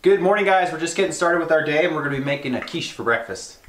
Good morning, guys. We're just getting started with our day and we're going to be making a quiche for breakfast.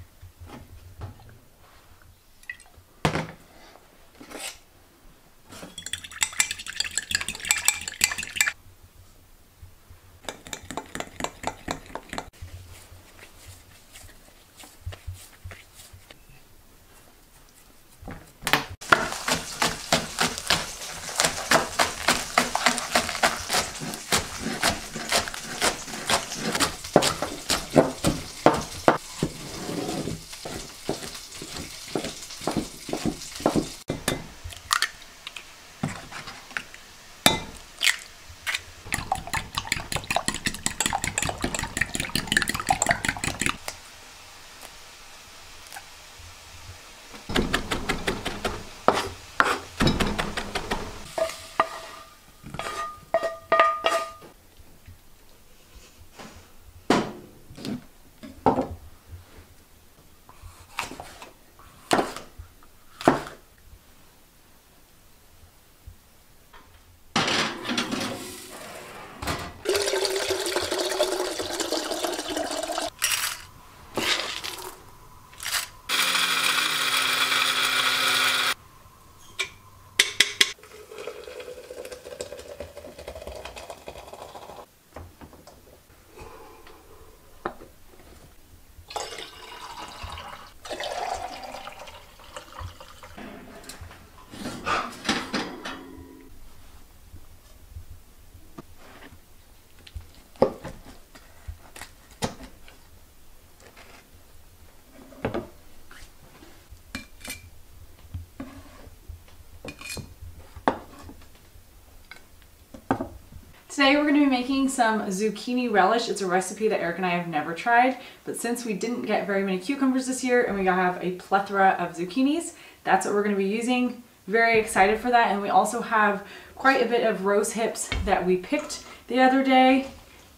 Today we're going to be making some zucchini relish. It's a recipe that Eric and I have never tried, but since we didn't get very many cucumbers this year and we have a plethora of zucchinis, that's what we're going to be using. Very excited for that, and we also have quite a bit of rose hips that we picked the other day,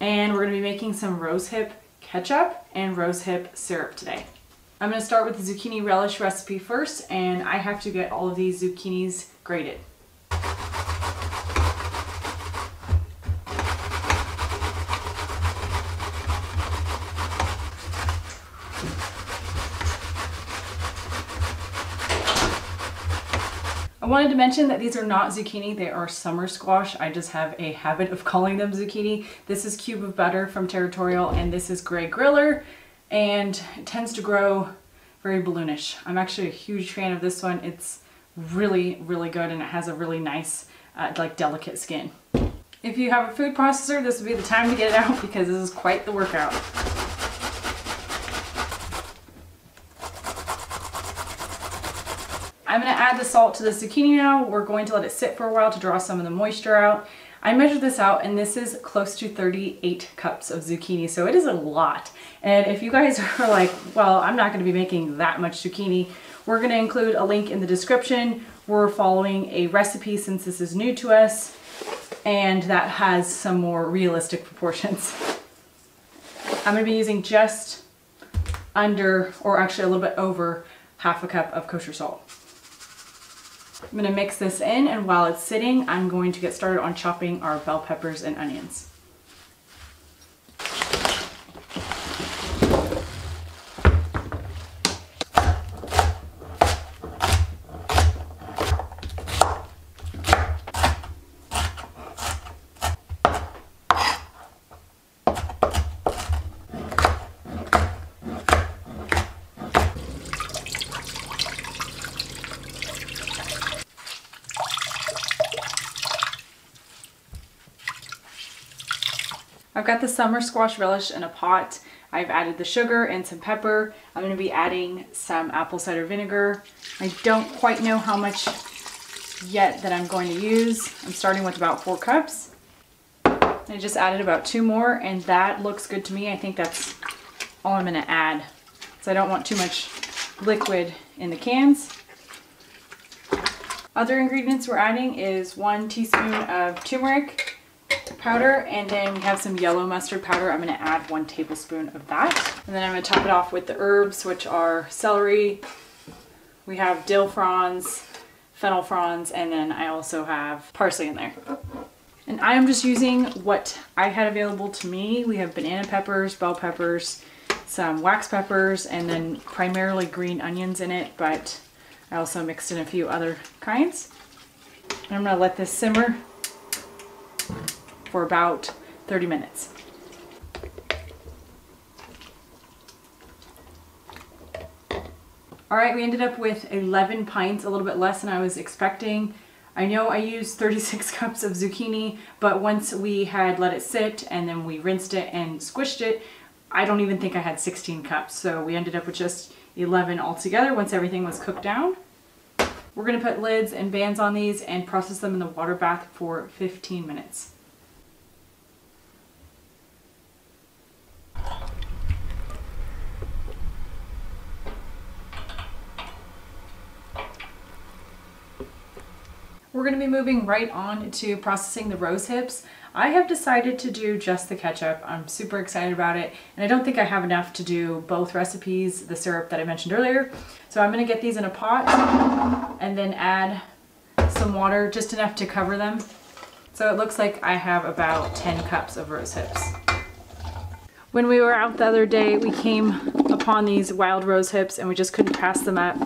and we're going to be making some rose hip ketchup and rose hip syrup today. I'm going to start with the zucchini relish recipe first, and I have to get all of these zucchinis grated. I wanted to mention that these are not zucchini, they are summer squash. I just have a habit of calling them zucchini. This is Cube of Butter from Territorial, and this is Gray Griller, and it tends to grow very balloonish. I'm actually a huge fan of this one. It's really, really good, and it has a really nice, like delicate skin. If you have a food processor, this would be the time to get it out because this is quite the workout. I'm going to add the salt to the zucchini now. We're going to let it sit for a while to draw some of the moisture out. I measured this out and this is close to 38 cups of zucchini, so it is a lot. And if you guys are like, well, I'm not going to be making that much zucchini, we're going to include a link in the description. We're following a recipe since this is new to us, and that has some more realistic proportions. I'm going to be using just under, or actually a little bit over, half a cup of kosher salt. I'm going to mix this in, and while it's sitting, I'm going to get started on chopping our bell peppers and onions. I've got the summer squash relish in a pot. I've added the sugar and some pepper. I'm going to be adding some apple cider vinegar. I don't quite know how much yet that I'm going to use. I'm starting with about 4 cups. I just added about 2 more, and that looks good to me. I think that's all I'm going to add, so I don't want too much liquid in the cans. Other ingredients we're adding is 1 teaspoon of turmeric powder, and then we have some yellow mustard powder. I'm going to add 1 tablespoon of that. And then I'm going to top it off with the herbs, which are celery. We have dill fronds, fennel fronds, and then I also have parsley in there. And I am just using what I had available to me. We have banana peppers, bell peppers, some wax peppers, and then primarily green onions in it, but I also mixed in a few other kinds. And I'm gonna let this simmer for about 30 minutes. All right, we ended up with 11 pints, a little bit less than I was expecting. I know I used 36 cups of zucchini, but once we had let it sit and then we rinsed it and squished it, I don't even think I had 16 cups. So we ended up with just 11 altogether once everything was cooked down. We're gonna put lids and bands on these and process them in the water bath for 15 minutes. We're going to be moving right on to processing the rose hips. I have decided to do just the ketchup. I'm super excited about it, and I don't think I have enough to do both recipes, the syrup that I mentioned earlier. So I'm going to get these in a pot and then add some water, just enough to cover them. So it looks like I have about 10 cups of rose hips. When we were out the other day, we came upon these wild rose hips and we just couldn't pass them up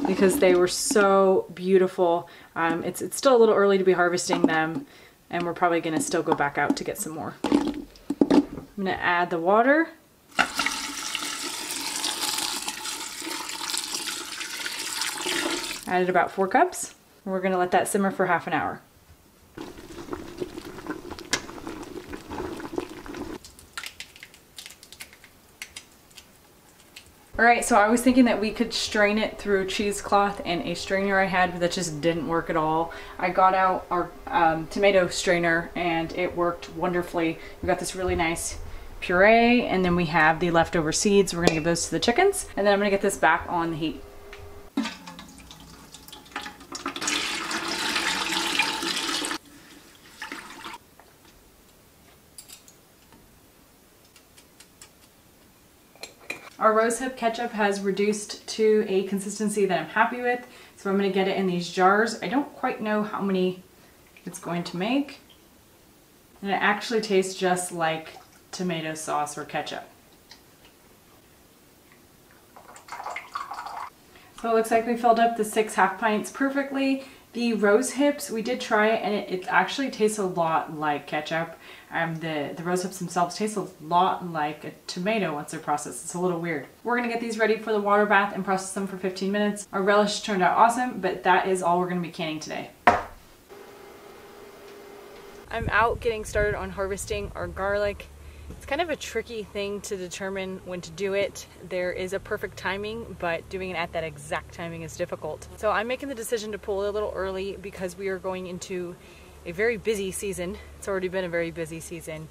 because they were so beautiful. It's still a little early to be harvesting them, and we're probably gonna still go back out to get some more. I'm gonna add the water. Added about 4 cups. We're gonna let that simmer for half an hour. All right, so I was thinking that we could strain it through a cheesecloth and a strainer I had, but that just didn't work at all. I got out our tomato strainer and it worked wonderfully. We got this really nice puree, and then we have the leftover seeds. We're gonna give those to the chickens, and then I'm gonna get this back on the heat. Our rosehip ketchup has reduced to a consistency that I'm happy with, so I'm going to get it in these jars. I don't quite know how many it's going to make, and it actually tastes just like tomato sauce or ketchup. So it looks like we filled up the 6 half pints perfectly. The rose hips, we did try it, and it actually tastes a lot like ketchup. The rose hips themselves taste a lot like a tomato once they're processed. It's a little weird. We're gonna get these ready for the water bath and process them for 15 minutes. Our relish turned out awesome, but that is all we're gonna be canning today. I'm out getting started on harvesting our garlic. It's kind of a tricky thing to determine when to do it. There is a perfect timing, but doing it at that exact timing is difficult. So I'm making the decision to pull it a little early because we are going into a very busy season. It's already been a very busy season,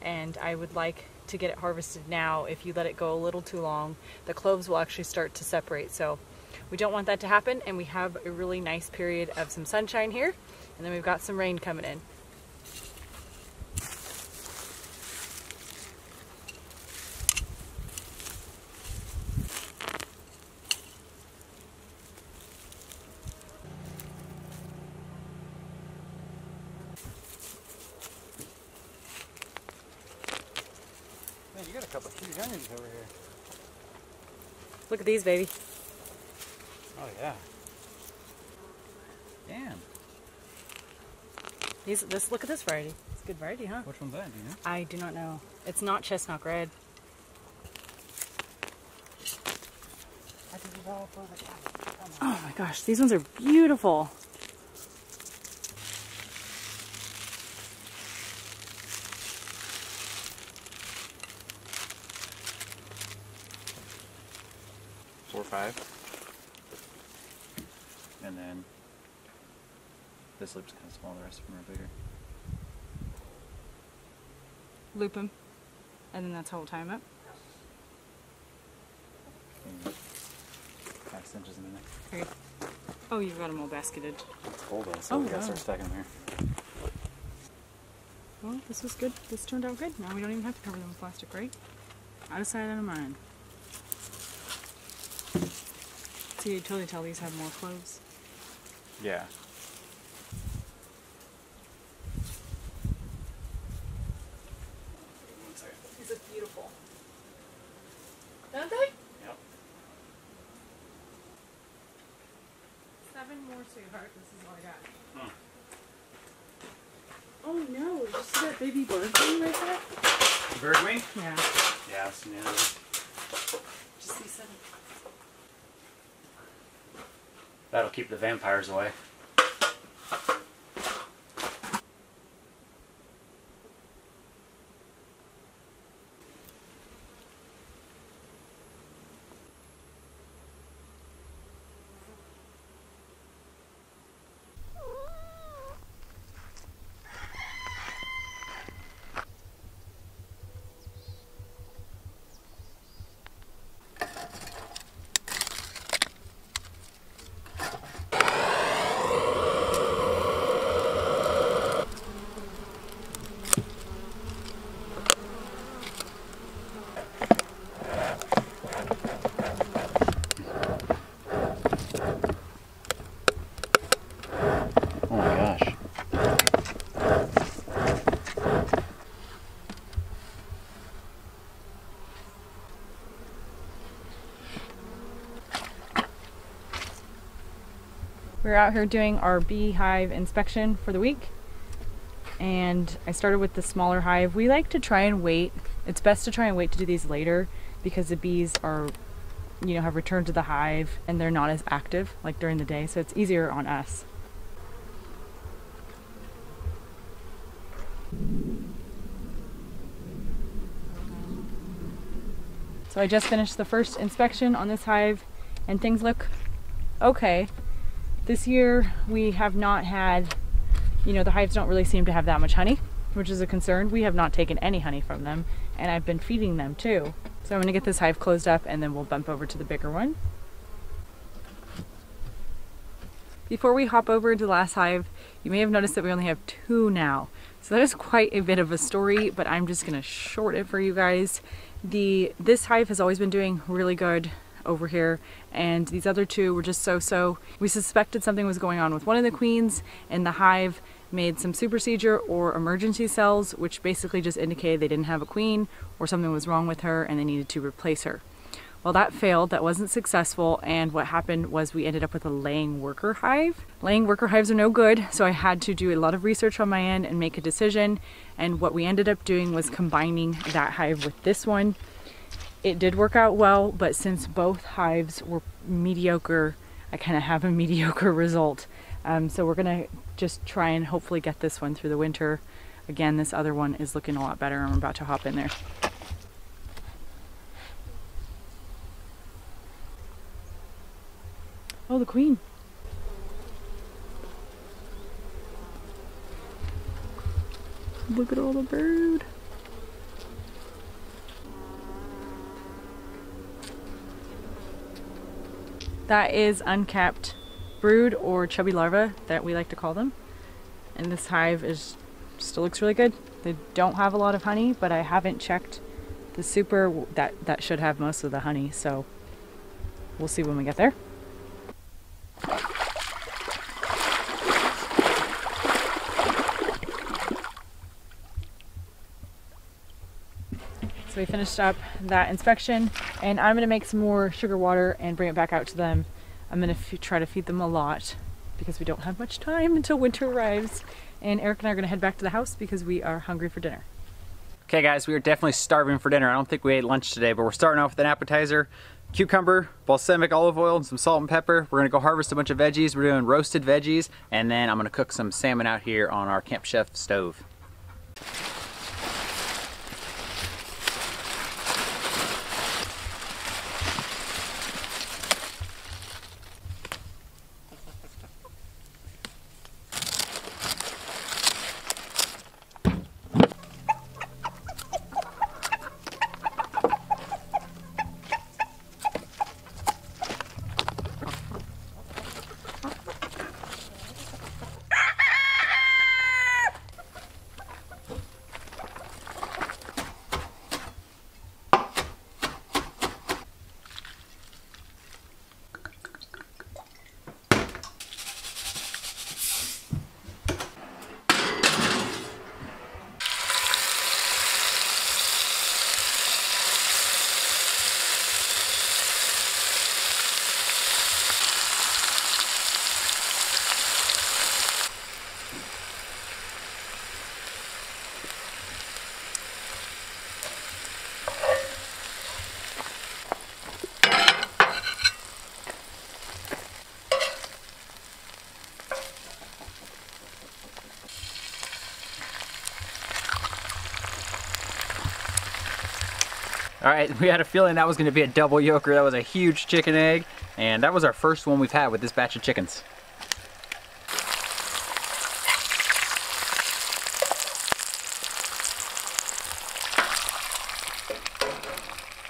and I would like to get it harvested now. If you let it go a little too long, the cloves will actually start to separate. So we don't want that to happen, and we have a really nice period of some sunshine here, and then we've got some rain coming in. Man, you got a couple of huge onions over here. Look at these, baby. Oh yeah. Damn. Look at this variety. It's a good variety, huh? Which one's that, do you know? I do not know. It's not chestnut red. Oh my gosh, these ones are beautiful. Four or 5. And then this loop's kind of small, the rest of them are bigger. Loop them, and then that's how we'll tie them up. And 5 cinches in there. Okay. Oh, you've got them all basketed. It's cold though, so we gotta start stacking them here. Well, this was good. This turned out good. Now we don't even have to cover them with plastic, right? Out of sight, out of mind. So you totally tell these have more cloves. Yeah. Don't they? Yep. 7 more, sweetheart. This is all I got. Hmm. Oh no, did you see that baby bird wing right there? Bird wing? Yeah. Yeah, I've seen it. Just see 7. That'll keep the vampires away. Oh my gosh. We're out here doing our beehive inspection for the week. And I started with the smaller hive. We like to try and wait. It's best to try and wait to do these later because the bees are, you know, have returned to the hive and they're not as active like during the day. So it's easier on us. So I just finished the first inspection on this hive and things look okay. This year we have not had, you know, the hives don't really seem to have that much honey, which is a concern. We have not taken any honey from them and I've been feeding them too. So I'm gonna get this hive closed up and then we'll bump over to the bigger one. Before we hop over to the last hive, you may have noticed that we only have 2 now. So that is quite a bit of a story, but I'm just gonna short it for you guys. This hive has always been doing really good over here, and these other 2 were just so-so. We suspected something was going on with one of the queens, and the hive made some supersedure or emergency cells, which basically just indicated they didn't have a queen or something was wrong with her and they needed to replace her. Well, that failed, that wasn't successful, and what happened was we ended up with a laying worker hive. Laying worker hives are no good, so I had to do a lot of research on my end and make a decision, and what we ended up doing was combining that hive with this one. It did work out well, but since both hives were mediocre, I kind of have a mediocre result. So we're gonna just try and hopefully get this one through the winter. Again, this other one is looking a lot better. I'm about to hop in there. Oh, the queen. Look at all the brood. That is uncapped brood or chubby larvae that we like to call them. And this hive still looks really good. They don't have a lot of honey, but I haven't checked the super that should have most of the honey, so we'll see when we get there. So we finished up that inspection, and I'm gonna make some more sugar water and bring it back out to them. I'm gonna try to feed them a lot because we don't have much time until winter arrives. And Eric and I are gonna head back to the house because we are hungry for dinner. Okay guys, we are definitely starving for dinner. I don't think we ate lunch today, but we're starting off with an appetizer. Cucumber, balsamic olive oil, and some salt and pepper. We're gonna go harvest a bunch of veggies. We're doing roasted veggies, and then I'm gonna cook some salmon out here on our Camp Chef stove. All right, we had a feeling that was gonna be a double yolker. That was a huge chicken egg, and that was our first one we've had with this batch of chickens.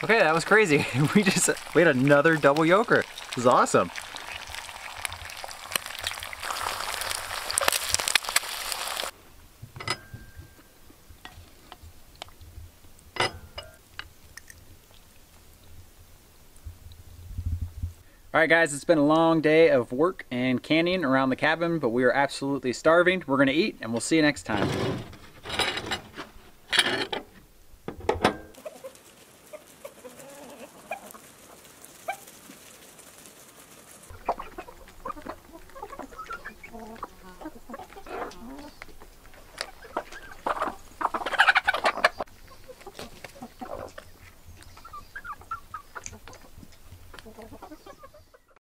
Okay, that was crazy. We had another double yolker. It was awesome. All right guys, it's been a long day of work and canning around the cabin, but we are absolutely starving. We're gonna eat and we'll see you next time.